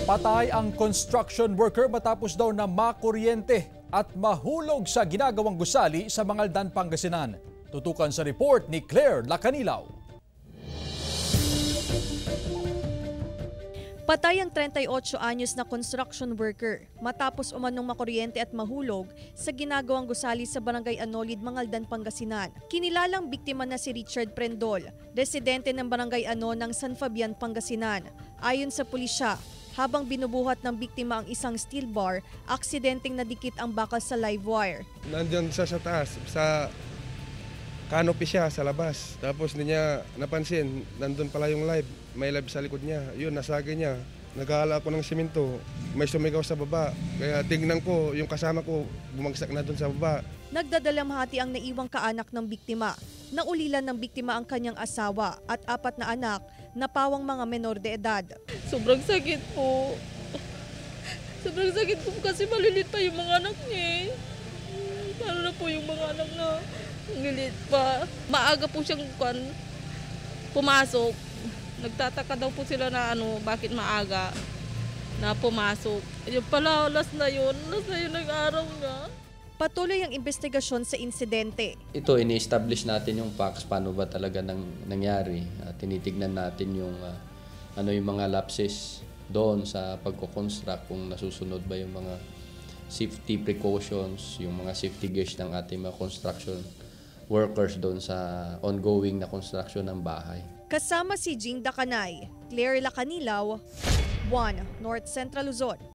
Patay ang construction worker matapos daw na makuryente at mahulog sa ginagawang gusali sa Mangaldan, Pangasinan. Tutukan sa report ni Claire Lacanilaw. Patay ang 38 anyos na construction worker matapos umanong makuryente at mahulog sa ginagawang gusali sa Barangay Anolid, Mangaldan, Pangasinan. Kinilalang biktima na si Richard Prendol, residente ng Barangay Ano ng San Fabian, Pangasinan. Ayon sa pulisya, habang binubuhat ng biktima ang isang steel bar, aksidenteng nadikit ang bakal sa live wire. Nandiyan siya sa taas, sa canopy siya sa labas. Tapos hindi niya napansin, nandun pala yung live. May live sa likod niya. Yun, nasagi niya. Naghahala ako ng simento. May sumigaw sa baba. Kaya tignan ko, yung kasama ko, bumagsak na dun sa baba. Nagdadalamhati ang naiwang kaanak ng biktima. Naulilan ng biktima ang kanyang asawa at 4 na anak na pawang mga menor de edad. Sobrang sakit po. Sobrang sakit po kasi malilit pa yung mga anak niya. Lalo na po yung mga anak na lilit pa. Maaga po siyang pumasok. Nagtataka daw po sila na bakit maaga na pumasok. Yung pala, last na yun nag-araw na. Patuloy ang investigasyon sa insidente. Ito, ini-establish natin yung facts, paano ba talaga nangyari. Tinitignan natin yung mga lapses doon sa pagko-construct, kung nasusunod ba yung mga safety precautions, yung mga safety gears ng ating mga construction workers doon sa ongoing na construction ng bahay. Kasama si Jing Dacanay, Claire Lacanilaw, 1 North Central Luzon.